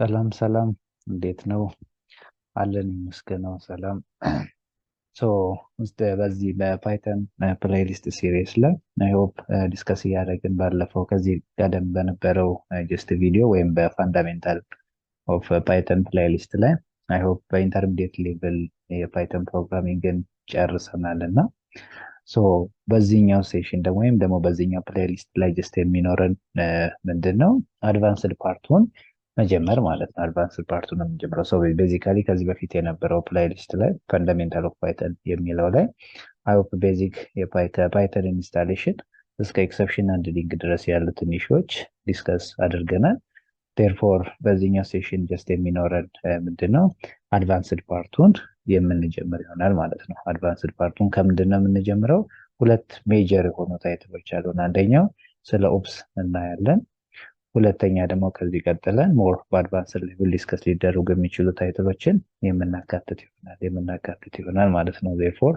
ሰላም ሰላም እንዴት ነው? አለን ይመስገነው ሰላም። ሶ ውስጥ በዚህ በፓይተን ፕሌሊስት ሲሪስ ላይ አይ ሆፕ ዲስከስ እያደረግን ባለፈው ከዚህ ቀደም በነበረው ጀስት ቪዲዮ ወይም በፋንዳሜንታል ኦፍ ፓይተን ፕሌሊስት ላይ አይ ሆፕ በኢንተርሚዲየት ሌቭል የፓይተን ፕሮግራሚንግን ጨርሰናል እና ሶ በዚህኛው ሴሽን ደግሞ ወይም ደግሞ በዚህኛው ፕሌሊስት ላይ ጀስት የሚኖረን ምንድን ነው አድቫንስድ ፓርቱን መጀመር ማለት ነው። አድቫንስድ ፓርቱ ነው የምንጀምረው። ሶ ቤዚካሊ ከዚህ በፊት የነበረው ፕሌሊስት ላይ ፈንዳሜንታል ኦፍ ፓይተን የሚለው ላይ አይሆፕ ቤዚክ የፓይተን ኢንስታሌሽን እስከ ኤክሰፕሽን አንድ ሊንክ ድረስ ያሉትን ኢሹዎች ዲስከስ አድርገናል። ቴርፎር በዚህኛው ሴሽን ጀስት የሚኖረን ምንድን ነው አድቫንስድ ፓርቱን የምንጀምር ይሆናል ማለት ነው። አድቫንስድ ፓርቱን ከምንድን ነው የምንጀምረው? ሁለት ሜጀር የሆኑ ታይትሎች አሉን። አንደኛው ስለ ኦፕስ እናያለን። ሁለተኛ ደግሞ ከዚህ ቀጥለን ሞር በአድቫንስድ ሌቭል ዲስከስ ሊደረጉ የሚችሉ ታይትሎችን የምናካትት ይሆናል ማለት ነው። ዜርፎር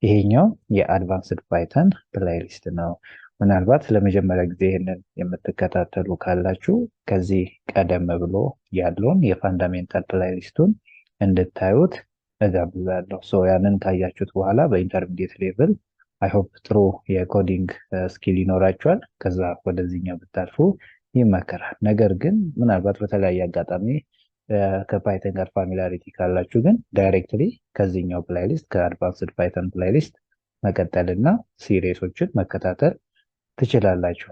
ይሄኛው የአድቫንስድ ፓይተን ፕሌሊስት ነው። ምናልባት ለመጀመሪያ ጊዜ ይህንን የምትከታተሉ ካላችሁ ከዚህ ቀደም ብሎ ያለውን የፋንዳሜንታል ፕሌሊስቱን እንድታዩት እጋብዛለሁ። ሶ ያንን ካያችሁት በኋላ በኢንተርሚዲየት ሌቭል አይሆፕ ጥሩ የኮዲንግ ስኪል ይኖራችኋል። ከዛ ወደዚህኛው ብታልፉ ይመከራል። ነገር ግን ምናልባት በተለያየ አጋጣሚ ከፓይተን ጋር ፋሚላሪቲ ካላችሁ ግን ዳይሬክትሊ ከዚህኛው ፕሌሊስት ከአድቫንስድ ፓይተን ፕሌሊስት መቀጠልና ሲሪሶችን መከታተል ትችላላችሁ።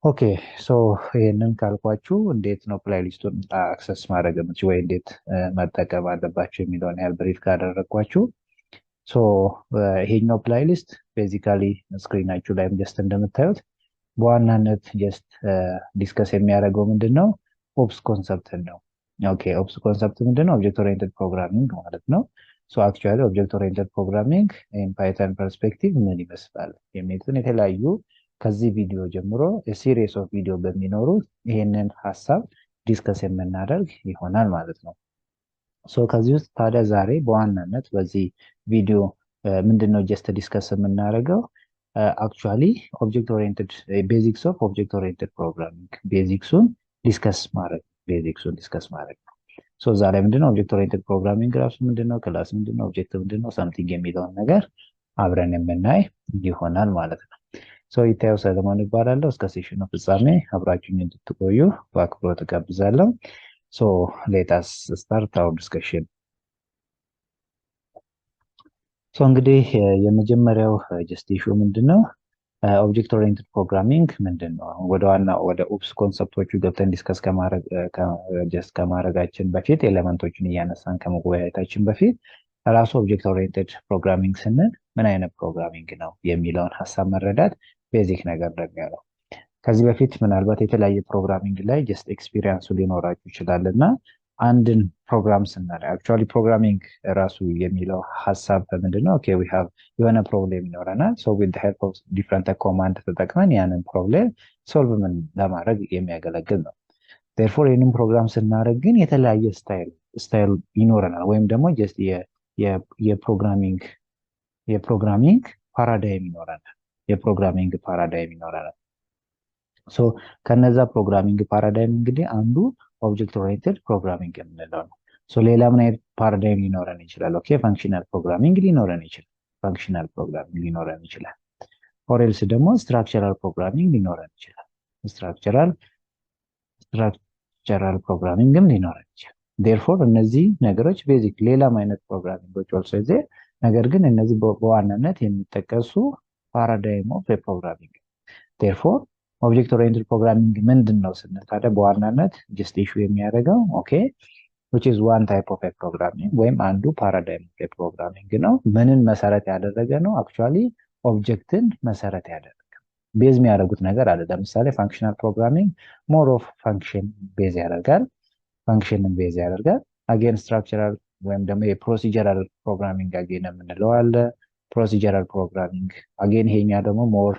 ኦኬ ሶ ይህንን ካልኳችሁ እንዴት ነው ፕሌሊስቱን አክሰስ ማድረግ የምትችሉ ወይ እንዴት መጠቀም አለባችሁ የሚለውን ያህል ብሪፍ ካደረግኳችሁ ሶ ይሄኛው ፕሌሊስት ቤዚካሊ ስክሪናችሁ ላይም ጀስት እንደምታዩት በዋናነት ጀስት ዲስከስ የሚያደርገው ምንድን ነው ኦፕስ ኮንሰፕትን ነው። ኦኬ ኦፕስ ኮንሰፕት ምንድን ነው? ኦብጀክት ኦሪየንትድ ፕሮግራሚንግ ማለት ነው። ሶ አክቹዋሊ ኦብጀክት ኦሪየንትድ ፕሮግራሚንግ ኢን ፓይተን ፐርስፔክቲቭ ምን ይመስላል የሚሉትን የተለያዩ ከዚህ ቪዲዮ ጀምሮ ሲሪስ ኦፍ ቪዲዮ በሚኖሩ ይሄንን ሀሳብ ዲስከስ የምናደርግ ይሆናል ማለት ነው። ሶ ከዚህ ውስጥ ታዲያ ዛሬ በዋናነት በዚህ ቪዲዮ ምንድነው ጀስት ዲስከስ የምናደርገው አክቹዋሊ ኦብጀክት ኦሪየንትድ ቤዚክስ ኦፍ ኦብጀክት ኦሪየንትድ ፕሮግራሚንግ ቤዚክሱን ዲስከስ ማድረግ ነው። ሶ እዛ ላይ ምንድነው ኦብጀክት ኦሪየንትድ ፕሮግራሚንግ ራሱ ምንድነው፣ ክላስ ምንድነው፣ ኦብጀክት ምንድነው፣ ሳምቲንግ የሚለውን ነገር አብረን የምናይ ይሆናል ማለት ነው። ሶ ይታየው ሰለሞን ይባላለሁ። እስከ ሴሽኑ ፍጻሜ አብራችሁኝ እንድትቆዩ በአክብሮት እጋብዛለሁ። ሶ ሌት አስ ስታርት አወር ዲስከሽን። ሶ እንግዲህ የመጀመሪያው ጀስት ኢሹ ምንድነው ኦብጀክት ኦሪየንትድ ፕሮግራሚንግ ምንድነው? ወደ ኦፕስ ኮንሰፕቶቹ ገብተን ዲስከስ ከማድረጋችን በፊት ኤሌመንቶችን እያነሳን ከመወያየታችን በፊት ራሱ ኦብጀክት ኦሪየንትድ ፕሮግራሚንግ ስንል ምን አይነት ፕሮግራሚንግ ነው የሚለውን ሀሳብ መረዳት ቤዚክ ነገር ነው የሚሆነው። ከዚህ በፊት ምናልባት የተለያየ ፕሮግራሚንግ ላይ ጀስት ኤክስፒሪየንሱ ሊኖራችሁ ይችላል እና አንድን ፕሮግራም ስናል አክቹዋሊ ፕሮግራሚንግ ራሱ የሚለው ሀሳብ ምንድነው? ኦኬ ዊ ሃቭ የሆነ ፕሮብሌም ይኖረናል። ሶ ዊዝ ዘ ሄልፕ ኦፍ ዲፍረንት ኮማንድ ተጠቅመን ያንን ፕሮብሌም ሶልቭ ለማድረግ የሚያገለግል ነው። ዴርፎር ይህንን ፕሮግራም ስናደርግ ግን የተለያየ ስታይል ይኖረናል ወይም ደግሞ ጀስት የፕሮግራሚንግ ፓራዳይም ይኖረናል። ሶ ከነዛ ፕሮግራሚንግ ፓራዳይም እንግዲህ አንዱ ኦብጀክት ኦሪየንትድ ፕሮግራሚንግ የምንለው ነው። ሶ ሌላ ምን አይነት ፓራዳይም ሊኖረን ይችላል? ኦኬ ፋንክሽናል ፕሮግራሚንግ ሊኖረን ይችላል። ኦሬልስ ደግሞ ስትራክቸራል ፕሮግራሚንግ ሊኖረን ይችላል። ስትራክቸራል ፕሮግራሚንግም ሊኖረን ይችላል። ዴርፎር እነዚህ ነገሮች ቤዚክ ሌላም አይነት ፕሮግራሚንጎች ኦልሶ ይዘ ነገር ግን እነዚህ በዋናነት የሚጠቀሱ ፓራዳይም ኦፍ ፕሮግራሚንግ። ዴርፎር ኦብጀክት ኦሪየንትድ ፕሮግራሚንግ ምንድን ነው ስንል ታዲያ በዋናነት ጀስት ኢሹ የሚያደርገው ኦኬ which is one type of a programming ወይም አንዱ ፓራዳይም ኦፍ ፕሮግራሚንግ ነው። ምንን መሰረት ያደረገ ነው? አክቹዋሊ ኦብጀክትን መሰረት ያደረገ ቤዝ የሚያደርጉት ነገር አለ። ለምሳሌ ፋንክሽናል ፕሮግራሚንግ ሞር ኦፍ ፋንክሽንን ቤዝ ያደርጋል። አጌን ስትራክቸራል ወይም ደግሞ የፕሮሲጀራል ፕሮግራሚንግ አጌን የምንለው አለ። ፕሮሲጀራል ፕሮግራሚንግ አጌን ይሄኛ ደግሞ ሞር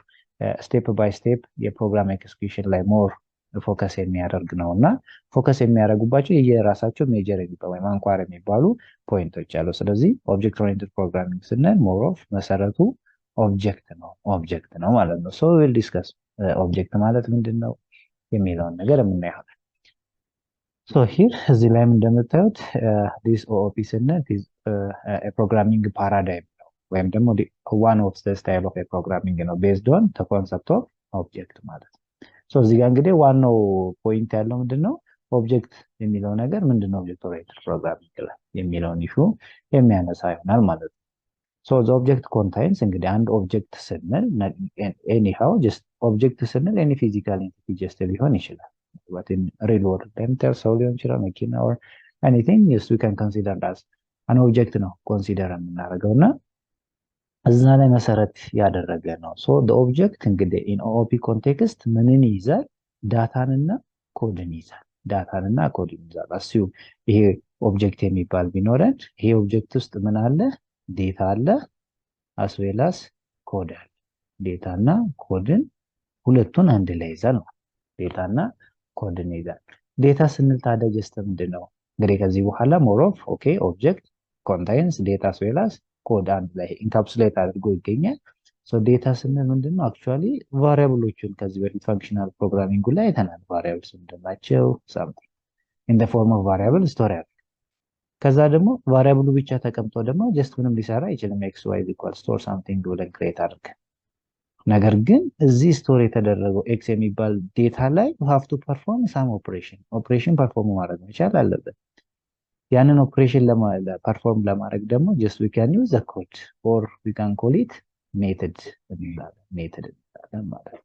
ስቴፕ ባይ ስቴፕ የፕሮግራም ኤክስኪዩሽን ላይ ሞር ፎከስ የሚያደርግ ነው እና ፎከስ የሚያደርጉባቸው የየራሳቸው ሜጀር የሚባሉ ወይም አንኳር የሚባሉ ፖይንቶች አሉ። ስለዚህ ኦብጀክት ኦሪየንትድ ፕሮግራሚንግ ስንል ሞር ኦፍ መሰረቱ ኦብጀክት ነው ማለት ነው። ሶ ዊል ዲስከስ ኦብጀክት ማለት ምንድን ነው የሚለውን ነገር የምናየው። ሶ ሂር እዚህ ላይም እንደምታዩት ዲስ ኦኦፒ ስንል ፕሮግራሚንግ ፓራዳይም ነው ወይም ደግሞ ዋን ኦፍ ስታይል ኦፍ ፕሮግራሚንግ ነው ቤዝድ ኦን ኮንሰፕት ኦፍ ኦብጀክት ማለት ነው። ሶ እዚህ ጋር እንግዲህ ዋናው ፖይንት ያለው ምንድነው ኦብጀክት የሚለው ነገር ምንድነው ኦብጀክት ኦሪየንትድ ፕሮግራሚንግ ላይ የሚለውን ኢሹ የሚያነሳ ይሆናል ማለት ነው። ሶ ዘ ኦብጀክት ኮንታይንስ እንግዲህ አንድ ኦብጀክት ስንል ኤኒሃው ጀስት ኦብጀክት ስንል ኤኒ ፊዚካል ኤንቲቲ ጀስት ሊሆን ይችላል but in real world ለምሳሌ ሰው ሊሆን ይችላል መኪና or anything yes we can consider as an object ነው ኮንሲደር የምናደርገው እና እዛ ላይ መሰረት ያደረገ ነው። ሶ the object እንግዲህ in OOP context ምንን ይይዛል? ዳታንና ኮድን ይይዛል። ዳታንና ኮድን ይይዛል። አስዩ ይሄ ኦብጀክት የሚባል ቢኖረን ይሄ ኦብጀክት ውስጥ ምን አለ? ዴታ አለ as well as ኮድ አለ። ዴታና ኮድን ሁለቱን አንድ ላይ ይዛል ማለት ዴታና ኮድን ይዛል። ዴታ ስንል ታዲያ ጀስት ምንድነው? እንግዲህ ከዚህ በኋላ ሞር ኦፍ ኦኬ ኦብጀክት ኮንታይንስ ዴታ as well as ኮድ አንድ ላይ ኢንካፕሱሌት አድርጎ ይገኛል። ሶ ዴታ ስንል ምንድነው? አክቹአሊ ቫሪያብሎችን ከዚህ በፊት ፋንክሽናል ፕሮግራሚንግ ላይ አይተናል። ቫሪያብልስ ምንድናቸው? something in the form of variable ስቶር ያደርጋል። ከዛ ደግሞ ቫሪያብሉ ብቻ ተቀምጦ ደግሞ ጀስት ምንም ሊሰራ አይችልም። ኤክስ ዋይ ኢኳል ስቶር ሳምቲንግ ብለን ክሬት አድርገን ነገር ግን እዚህ ስቶር የተደረገው ኤክስ የሚባል ዴታ ላይ you have to perform some ኦፕሬሽን ፐርፎርም ማድረግ መቻል አለበት። ያንን ኦፕሬሽን ፐርፎርም ለማድረግ ደግሞ just we can use the code or we can call it method እንላለን ማለት ነው።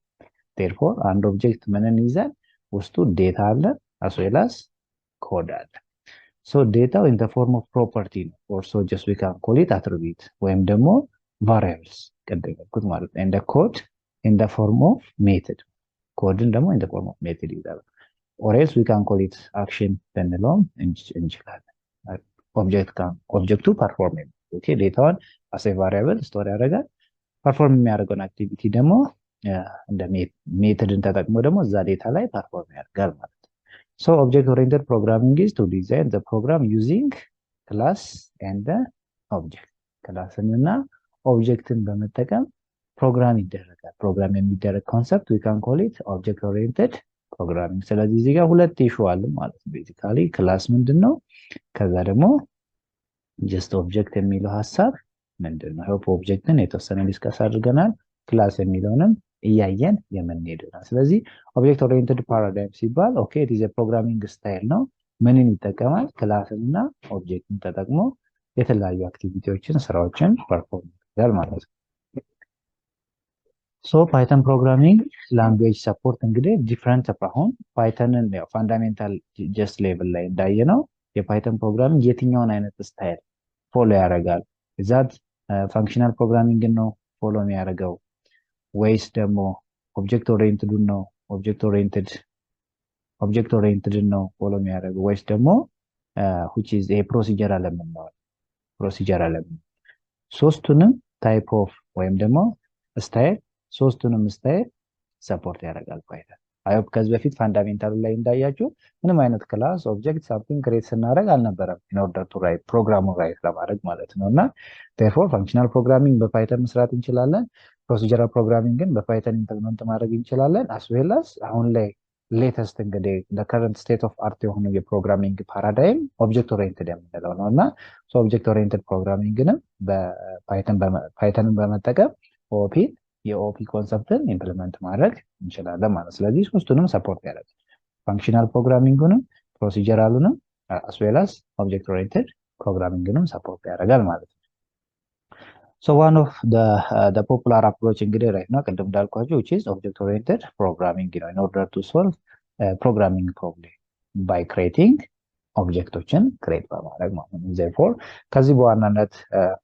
therefore አንድ ኦብጀክት ምንን ይዛል? ውስጡ ዴታ አለ as well as ኮድ አለ። so data in the form of property ነው or so just we can call it attribute ወይም ደግሞ variables ቀደምኩት ማለት ነው። and the code in the form of method ኮድን ደግሞ in the form of method ይዛል or else we can call it action ብንለውም እንችላለን። ኦብጀክቱ ፐርፎርም ኦኬ ዴታውን as a variable ስቶር ያደርጋል። ፐርፎርም የሚያደርገውን አክቲቪቲ ደግሞ እንደ ሜተድን ተጠቅሞ ደግሞ እዛ ዴታ ላይ ፐርፎርም ያደርጋል ማለት ነው። so object oriented programming is to design the program using class and the object ክላስንና ኦብጀክትን በመጠቀም ፕሮግራም ይደረጋል። ፕሮግራም የሚደረግ ኮንሰፕት we can call it object oriented programming። ስለዚህ እዚህ ጋር ሁለት ኢሹ አለ ማለት ነው። ቤዚካሊ ክላስ ምንድነው? ከዛ ደግሞ ጀስት ኦብጀክት የሚለው ሐሳብ ምንድነው? ሆፕ ኦብጀክትን የተወሰነ ዲስከስ አድርገናል። ክላስ የሚለውንም እያየን የምንሄድና ስለዚህ ኦብጀክት ኦሪየንትድ ፓራዳይም ሲባል ኦኬ it is a programming style ነው። ምንን ይጠቀማል? ክላስንና ኦብጀክትን ተጠቅሞ የተለያዩ አክቲቪቲዎችን ስራዎችን ፐርፎርም ያደርጋል ማለት ነው። ሶ ፓይተን ፕሮግራሚንግ ላንጉዌጅ ሰፖርት እንግዲህ ዲፈረንት አሁን ፓይተንን ያው ፋንዳሜንታል ጀስት ሌቭል ላይ እንዳየነው የፓይተን ፕሮግራሚንግ የትኛውን አይነት ስታይል ፎሎ ያደርጋል? ዛት ፋንክሽናል ፕሮግራሚንግ ነው ፎሎ የሚያደርገው ወይስ ደግሞ ኦብጀክት ኦሪየንትድ ነው ኦብጀክት ኦሪየንትድ ነው ፎሎ የሚያደርገው ወይስ ደግሞ which is a procedural element ነው ፕሮሲጀራል ሶስቱንም ታይፕ ኦፍ ወይም ደግሞ ስታይል ሶስቱንም ስታይል ሰፖርት ያደርጋል ፓይተን። አይሆፕ ከዚህ በፊት ፋንዳሜንታሉ ላይ እንዳያችሁ ምንም አይነት ክላስ ኦብጀክት ሳምቲንግ ክሬት ስናደርግ አልነበረም in order to write ፕሮግራሙን ራይት ለማድረግ ማለት ነው። እና therefore functional programming በፓይተን መስራት እንችላለን። ፕሮሲጀራል ፕሮግራሚንግን በፓይተን ኢምፕሊመንት ማድረግ እንችላለን። as well as አሁን ላይ ሌተስት እንግዲህ ለከረንት ስቴት ኦፍ አርት የሆነው የፕሮግራሚንግ ፓራዳይም ኦብጀክት ኦሪየንትድ የምንለው ነው እና ኦብጀክት ኦሪየንትድ ፕሮግራሚንግንም በፓይተንን በመጠቀም ኦፒ የኦፒ ኮንሰፕትን ኢምፕሊመንት ማድረግ እንችላለን ማለት ስለዚህ ሶስቱንም ሰፖርት ያደርጋል። ፋንክሽናል ፕሮግራሚንግንም ፕሮሲጀራሉንም as well as ኦብጀክት ኦሪየንትድ ፕሮግራሚንግንም ሰፖርት ያደርጋል ማለት ነው። so one of the popular approach እንግዲህ right now ቅድም እንዳልኳችሁ which is object oriented programming you know in order to solve programming problem by creating ኦብጀክቶችን ክሬት በማድረግ ማለት ነው። therefore ከዚህ በዋናነት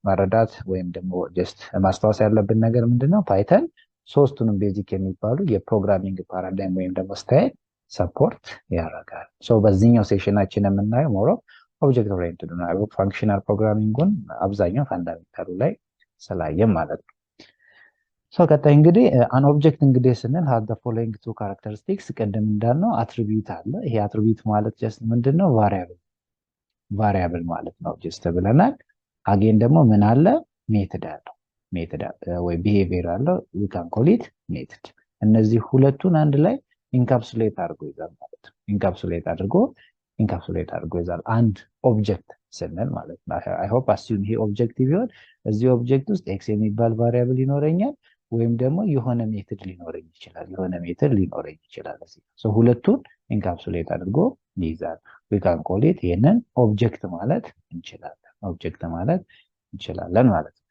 መረዳት ወይም ደግሞ ጀስት ማስታወስ ያለብን ነገር ምንድነው? ፓይተን ሶስቱንም ቤዚክ የሚባሉ የፕሮግራሚንግ ፓራዳይም ወይም ደግሞ ስታይል ሰፖርት ያደርጋል። so በዚህኛው ሴሽናችን የምናየው ሞር ኦብጀክት ኦሪየንትድ ነው። ፋንክሽናል ፕሮግራሚንጉን አብዛኛው ፋንዳሜንታሉ ላይ ስላየም ማለት ነው። ሶ ቀጣይ እንግዲህ አን ኦብጀክት እንግዲህ ስንል has the following two characteristics ቅድም እንዳልነው አትሪቢዩት አለ። ይሄ አትሪቢዩት ማለት ጀስት ምንድነው? ቫሪያብል ማለት ነው ጀስት ብለናል። አጌን ደግሞ ምን አለ? ሜተድ አለው። ሜተድ ወይ ቢሄቪየር አለው we can call it ሜተድ። እነዚህ ሁለቱን አንድ ላይ ኢንካፕሱሌት አድርጎ ይዛል ማለት ነው። ኢንካፕሱሌት አድርጎ ኢንካፕሱሌት አድርጎ ይዛል አንድ ኦብጀክት ስንል ማለት ነው። አይ ሆፕ አስዩም ይሄ ኦብጀክቲቭ ይሆን እዚህ ኦብጀክት ውስጥ ኤክስ የሚባል ቫሪያብል ይኖረኛል ወይም ደግሞ የሆነ ሜትድ ሊኖረኝ ይችላል ሁለቱን ኢንካፕሱሌት አድርጎ ይይዛል። ዊ ካን ኮል ኢት ይሄንን ኦብጀክት ማለት እንችላለን ማለት ነው።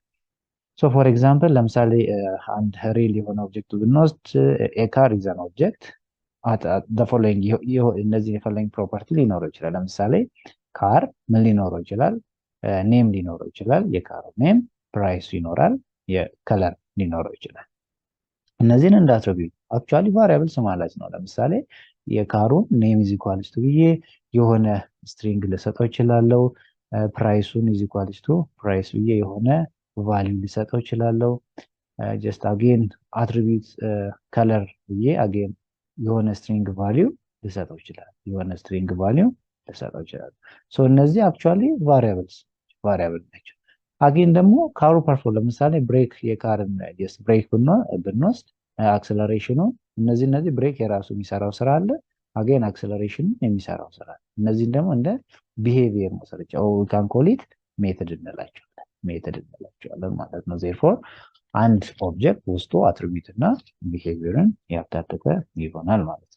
ሶ ፎር ኤግዛምፕል ለምሳሌ አንድ ሪል የሆነ ኦብጀክት ብንወስድ ኤ ካር ኢዝ አን ኦብጀክት እነዚህ የፎሎዊንግ ፕሮፐርቲ ሊኖረው ይችላል። ለምሳሌ ካር ምን ሊኖረው ይችላል? ኔም ሊኖረው ይችላል። የካሩ ኔም፣ ፕራይስ ይኖራል፣ የከለር ሊኖረው ይችላል። እነዚህን እንደ አትሪቢዩት አክቹዋሊ ቫሪያብልስ ማለት ነው። ለምሳሌ የካሩን ኔም ኢዝ ኢኳልስ ቱ ብዬ የሆነ ስትሪንግ ልሰጠው ይችላለው። ፕራይሱን ኢዝ ኢኳልስ ቱ ፕራይስ ብዬ የሆነ ቫልዩ ልሰጠው ይችላለው። ጀስት አጌን አትሪቢዩት ከለር ብዬ አጌን የሆነ ስትሪንግ ቫልዩ ልሰጠው ይችላል። ሶ እነዚህ አክቹዋሊ ቫሪያብል ናቸው። አጌን ደግሞ ካሩ ፐርፎርም ለምሳሌ ብሬክ የካርን ጀስት ብሬክ ብንወስድ አክሰለሬሽኑ እነዚህ ብሬክ የራሱ የሚሰራው ስራ አለ። አጌን አክሰለሬሽን የሚሰራው ስራ አለ። እነዚህን ደግሞ እንደ ቢሄቪየር መሰረቻ ካን ኮል ኢት ሜተድ እንላቸዋለን ማለት ነው። ዜርፎር አንድ ኦብጀክት ውስጡ አትሪቢዩት እና ቢሄቪየርን ያካተተ ይሆናል ማለት ነው።